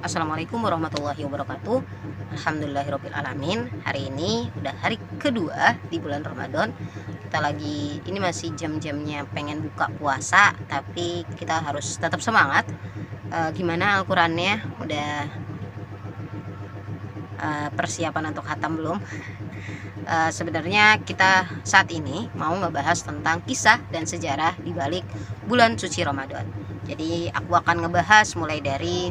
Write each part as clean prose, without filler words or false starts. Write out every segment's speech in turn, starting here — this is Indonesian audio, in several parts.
Assalamualaikum warahmatullahi wabarakatuh. Alhamdulillahirobbilalamin. Hari ini udah hari kedua di bulan Ramadan. Kita lagi, ini masih jam-jamnya pengen buka puasa, tapi kita harus tetap semangat. Gimana Al-Qurannya? Udah persiapan untuk khatam belum? Sebenarnya kita saat ini mau ngebahas tentang kisah dan sejarah di balik bulan suci Ramadan. Jadi aku akan ngebahas mulai dari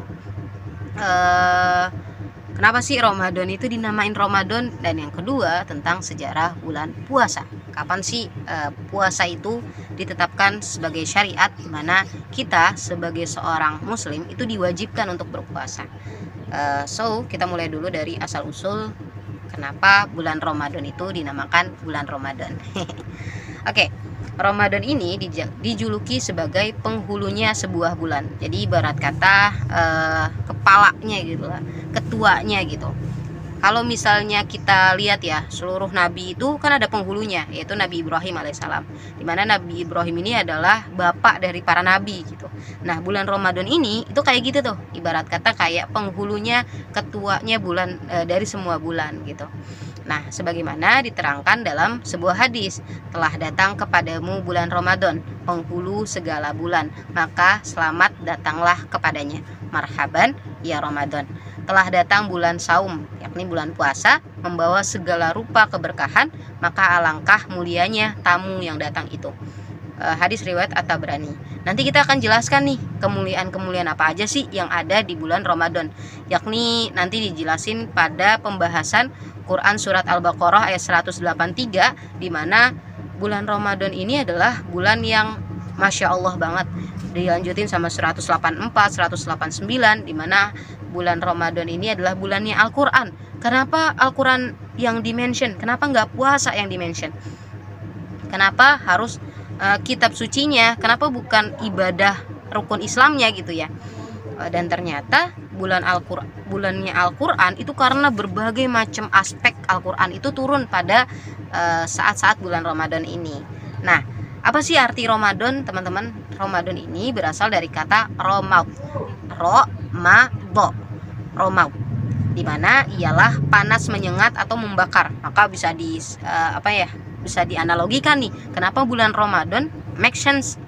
kenapa sih Ramadan itu dinamain Ramadan, dan yang kedua tentang sejarah bulan puasa. Kapan sih puasa itu ditetapkan sebagai syariat, di mana kita sebagai seorang muslim itu diwajibkan untuk berpuasa. So kita mulai dulu dari asal usul kenapa bulan Ramadan itu dinamakan bulan Ramadan. Oke. Ramadan ini dijuluki sebagai penghulunya sebuah bulan. Jadi ibarat kata kepalanya gitu lah, ketuanya gitu. Kalau misalnya kita lihat ya, seluruh nabi itu kan ada penghulunya, yaitu Nabi Ibrahim alaihissalam. Dimana Nabi Ibrahim ini adalah bapak dari para nabi gitu. Nah, bulan Ramadan ini itu kayak gitu tuh, ibarat kata kayak penghulunya, ketuanya bulan dari semua bulan gitu. Nah, sebagaimana diterangkan dalam sebuah hadis, telah datang kepadamu bulan Ramadan, penghulu segala bulan, maka selamat datanglah kepadanya. Marhaban ya Ramadan. Telah datang bulan saum, yakni bulan puasa, membawa segala rupa keberkahan, maka alangkah mulianya tamu yang datang itu. Hadis riwayat At-Tabrani. Nanti kita akan jelaskan nih kemuliaan-kemuliaan apa aja sih yang ada di bulan Ramadan, yakni nanti dijelasin pada pembahasan Quran surat Al-Baqarah ayat 183, di mana bulan Ramadan ini adalah bulan yang Masya Allah banget. Dilanjutin sama 184, 189, di mana bulan Ramadan ini adalah bulannya Al-Quran. Kenapa Al-Quran yang dimention? Kenapa nggak puasa yang dimention? Kenapa harus kitab sucinya? Kenapa bukan ibadah rukun Islamnya gitu ya? Dan ternyata bulannya Al-Quran itu karena berbagai macam aspek Al-Quran itu turun pada saat-saat bulan Ramadan ini. Nah, apa sih arti Ramadan, teman-teman? Ramadan ini berasal dari kata romaud, romaud, dimana ialah panas menyengat atau membakar. Maka bisa bisa dianalogikan nih, kenapa bulan Ramadan make sense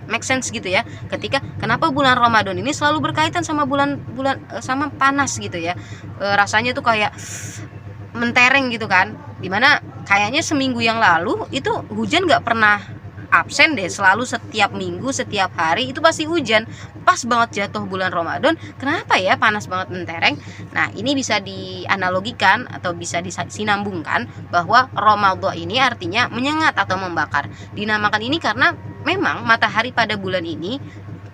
gitu ya, ketika kenapa bulan Ramadan ini selalu berkaitan sama bulan sama panas gitu ya. Rasanya tuh kayak mentereng gitu kan, dimana kayaknya seminggu yang lalu itu hujan nggak pernah absen deh, selalu setiap minggu, setiap hari itu pasti hujan. Pas banget jatuh bulan Ramadan, kenapa ya panas banget mentereng? Nah, ini bisa dianalogikan atau bisa disinambungkan bahwa Ramadan ini artinya menyengat atau membakar. Dinamakan ini karena memang matahari pada bulan ini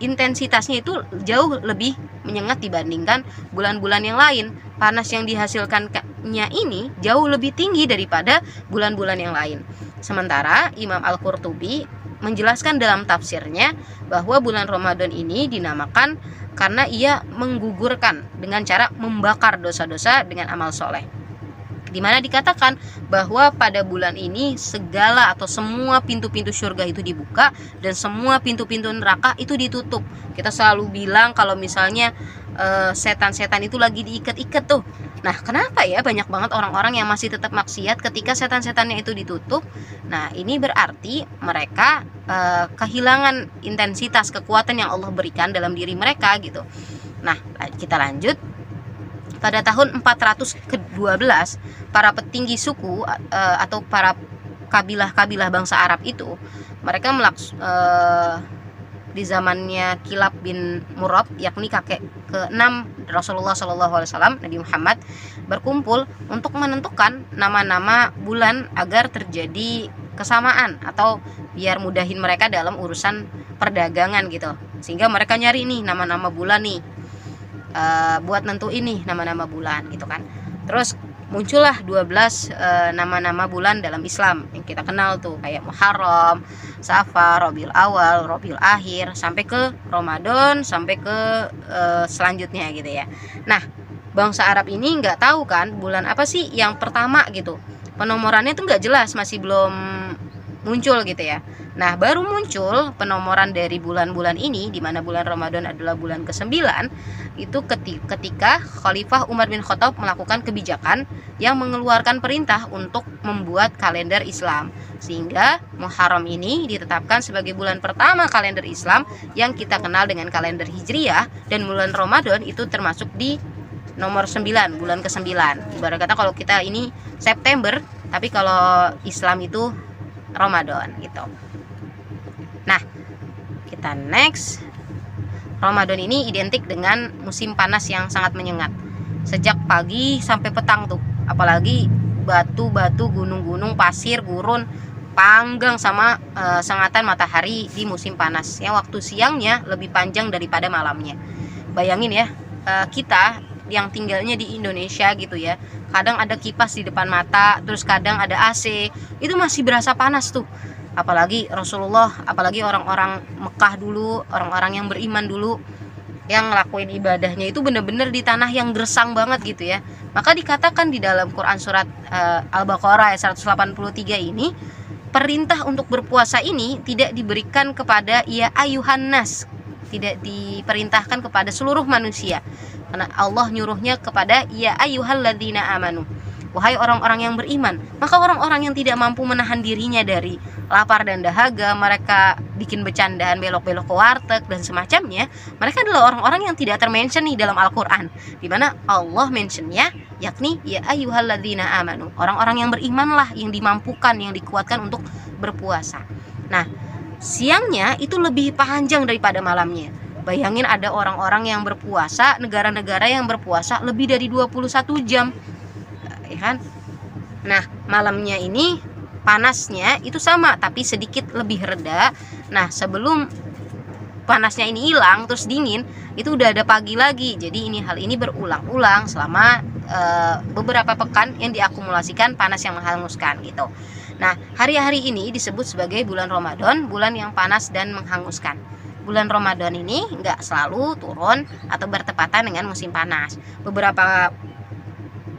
intensitasnya itu jauh lebih menyengat dibandingkan bulan-bulan yang lain. Panas yang dihasilkannya ini jauh lebih tinggi daripada bulan-bulan yang lain. Sementara Imam Al-Qurtubi menjelaskan dalam tafsirnya bahwa bulan Ramadan ini dinamakan karena ia menggugurkan dengan cara membakar dosa-dosa dengan amal soleh, di mana dikatakan bahwa pada bulan ini segala atau semua pintu-pintu surga itu dibuka dan semua pintu-pintu neraka itu ditutup. Kita selalu bilang kalau misalnya setan-setan itu lagi diikat-ikat tuh. Nah, kenapa ya banyak banget orang-orang yang masih tetap maksiat ketika setan-setannya itu ditutup? Nah, ini berarti mereka kehilangan intensitas kekuatan yang Allah berikan dalam diri mereka gitu. Nah, kita lanjut. Pada tahun 412, para petinggi suku atau para kabilah-kabilah bangsa Arab itu, mereka di zamannya Kilab bin Murrab, yakni kakek ke-6 Rasulullah SAW, Nabi Muhammad, berkumpul untuk menentukan nama-nama bulan agar terjadi kesamaan atau biar mudahin mereka dalam urusan perdagangan gitu. Sehingga mereka nyari nih nama-nama bulan nih, buat nentuin nih nama-nama bulan gitu kan. Terus muncullah 12 nama-nama bulan dalam Islam yang kita kenal tuh, kayak Muharram, Safar, Rabiul Awal, Rabiul Akhir, sampai ke Ramadan, sampai ke selanjutnya gitu ya. Nah, bangsa Arab ini nggak tahu kan bulan apa sih yang pertama gitu. Penomorannya tuh nggak jelas, masih belum muncul gitu ya. Nah, baru muncul penomoran dari bulan-bulan ini, di mana bulan Ramadan adalah bulan ke-9, itu ketika Khalifah Umar bin Khattab melakukan kebijakan yang mengeluarkan perintah untuk membuat kalender Islam, sehingga Muharram ini ditetapkan sebagai bulan pertama kalender Islam yang kita kenal dengan kalender Hijriyah, dan bulan Ramadan itu termasuk di nomor 9, bulan ke-9. Ibarat kata kalau kita ini September, tapi kalau Islam itu Ramadan gitu. Nah, kita next. Ramadan ini identik dengan musim panas yang sangat menyengat. Sejak pagi sampai petang tuh. Apalagi batu-batu, gunung-gunung, pasir, gurun panggang sama sengatan matahari di musim panas. Yang waktu siangnya lebih panjang daripada malamnya. Bayangin ya, kita yang tinggalnya di Indonesia gitu ya, kadang ada kipas di depan mata, terus kadang ada AC, itu masih berasa panas tuh. Apalagi Rasulullah, apalagi orang-orang Mekah dulu, orang-orang yang beriman dulu, yang ngelakuin ibadahnya itu bener-bener di tanah yang gersang banget gitu ya. Maka dikatakan di dalam Quran surat Al-Baqarah ayat 183 ini, perintah untuk berpuasa ini tidak diberikan kepada ya ayuhan nas, tidak diperintahkan kepada seluruh manusia, karena Allah nyuruhnya kepada ya ayyuhalladzina amanu, wahai orang-orang yang beriman. Maka orang-orang yang tidak mampu menahan dirinya dari lapar dan dahaga, mereka bikin bercandaan belok-belok ke warteg dan semacamnya, mereka adalah orang-orang yang tidak termention nih dalam Al-Quran, dimana Allah mentionnya yakni ya ayyuhalladzina amanu, orang-orang yang beriman lah yang dimampukan, yang dikuatkan untuk berpuasa. Nah, siangnya itu lebih panjang daripada malamnya. Bayangin ada orang-orang yang berpuasa, negara-negara yang berpuasa lebih dari 21 jam, ya kan? Nah, malamnya ini panasnya itu sama tapi sedikit lebih reda. Nah, sebelum panasnya ini hilang terus dingin, itu udah ada pagi lagi. Jadi hal ini berulang-ulang selama beberapa pekan yang diakumulasikan panas yang menghanguskan gitu. Nah, hari-hari ini disebut sebagai bulan Ramadan, bulan yang panas dan menghanguskan. Bulan Ramadan ini nggak selalu turun atau bertepatan dengan musim panas.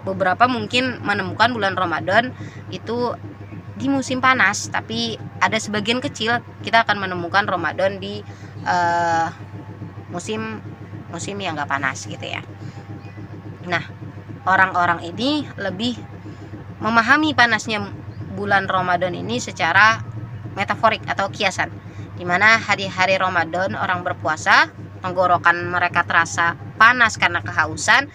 Beberapa mungkin menemukan bulan Ramadan itu di musim panas, tapi ada sebagian kecil kita akan menemukan Ramadan di musim yang nggak panas gitu ya. Nah, orang-orang ini lebih memahami panasnya bulan Ramadan ini secara metaforik atau kiasan, dimana hari-hari Ramadan orang berpuasa, tenggorokan mereka terasa panas karena kehausan,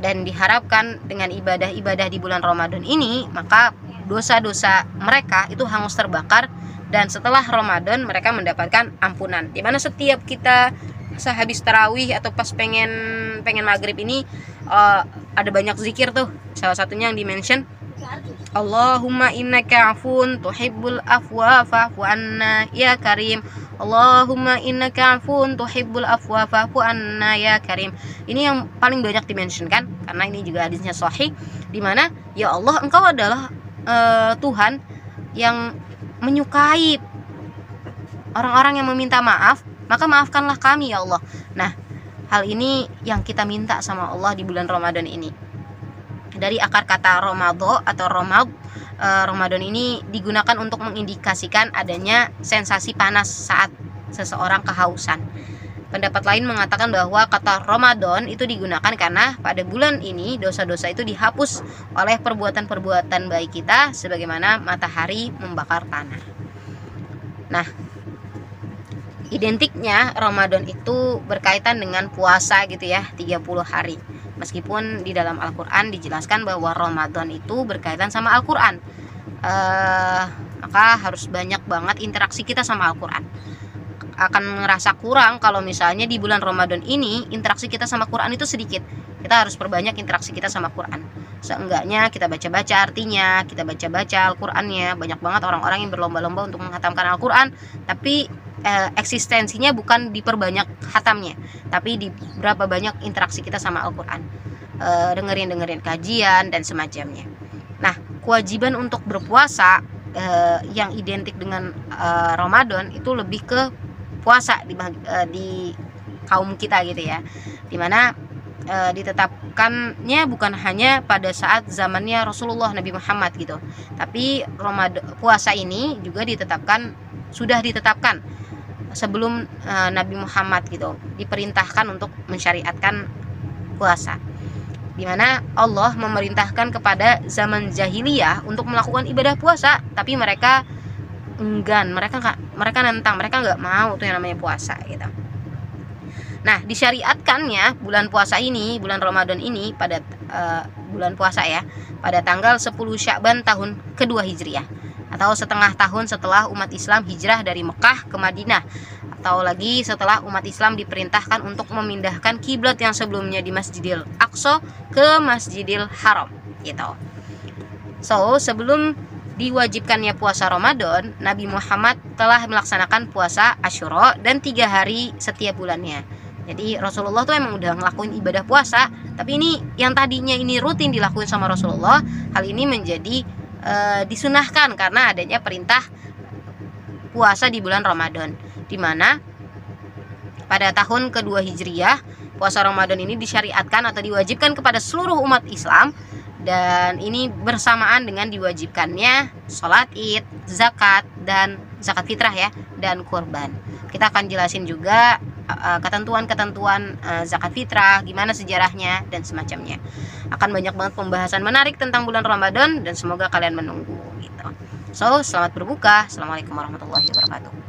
dan diharapkan dengan ibadah-ibadah di bulan Ramadan ini maka dosa-dosa mereka itu hangus terbakar, dan setelah Ramadan mereka mendapatkan ampunan. Dimana setiap kita sehabis tarawih atau pas pengen maghrib ini ada banyak zikir tuh, salah satunya yang dimention Allahumma innaka afun tuhibbul afwa fa'fu anna ya karim. Allahumma innaka afun tuhibbul afwa fa'fu anna ya karim. Ini yang paling banyak dimention kan, karena ini juga hadisnya sahih, dimana ya Allah, engkau adalah Tuhan yang menyukai orang-orang yang meminta maaf, maka maafkanlah kami ya Allah. Nah, hal ini yang kita minta sama Allah di bulan Ramadan ini. Dari akar kata Romado atau Romad, Ramadan ini digunakan untuk mengindikasikan adanya sensasi panas saat seseorang kehausan. Pendapat lain mengatakan bahwa kata Ramadan itu digunakan karena pada bulan ini dosa-dosa itu dihapus oleh perbuatan-perbuatan baik kita, sebagaimana matahari membakar tanah. Nah, identiknya Ramadan itu berkaitan dengan puasa gitu ya, 30 hari. Meskipun di dalam Al-Quran dijelaskan bahwa Ramadan itu berkaitan sama Al-Quran, maka harus banyak banget interaksi kita sama Al-Quran. Akan ngerasa kurang kalau misalnya di bulan Ramadan ini interaksi kita sama Quran itu sedikit. Kita harus perbanyak interaksi kita sama Quran. Seenggaknya kita baca-baca artinya, kita baca-baca Al-Qurannya. Banyak banget orang-orang yang berlomba-lomba untuk menghatamkan Al-Quran, tapi eksistensinya bukan diperbanyak hatamnya, tapi di berapa banyak interaksi kita sama Al-Quran, dengerin kajian dan semacamnya. Nah, kewajiban untuk berpuasa yang identik dengan Ramadan itu lebih ke puasa di kaum kita gitu ya, dimana ditetapkannya bukan hanya pada saat zamannya Rasulullah Nabi Muhammad gitu, tapi puasa ini juga sudah ditetapkan sebelum Nabi Muhammad gitu diperintahkan untuk mensyariatkan puasa, di mana Allah memerintahkan kepada zaman jahiliyah untuk melakukan ibadah puasa, tapi mereka enggan, mereka nentang, mereka nggak mau tuh yang namanya puasa gitu. Nah, disyariatkannya bulan puasa ini, bulan Ramadan ini pada bulan puasa ya, pada tanggal 10 Sya'ban tahun kedua Hijriah, atau setengah tahun setelah umat Islam hijrah dari Mekah ke Madinah, atau lagi setelah umat Islam diperintahkan untuk memindahkan kiblat yang sebelumnya di Masjidil Aqsa ke Masjidil Haram gitu. So, sebelum diwajibkannya puasa Ramadan, Nabi Muhammad telah melaksanakan puasa Asyura dan 3 hari setiap bulannya. Jadi Rasulullah tuh emang udah ngelakuin ibadah puasa, tapi ini yang tadinya ini rutin dilakuin sama Rasulullah, hal ini menjadi disunahkan karena adanya perintah puasa di bulan Ramadan, di mana pada tahun kedua Hijriyah puasa Ramadan ini disyariatkan atau diwajibkan kepada seluruh umat Islam, dan ini bersamaan dengan diwajibkannya sholat Id, zakat fitrah ya, dan kurban. Kita akan jelasin juga ketentuan-ketentuan zakat fitrah, gimana sejarahnya dan semacamnya. Akan banyak banget pembahasan menarik tentang bulan Ramadan dan semoga kalian menunggu gitu. So, selamat berbuka. Assalamualaikum warahmatullahi wabarakatuh.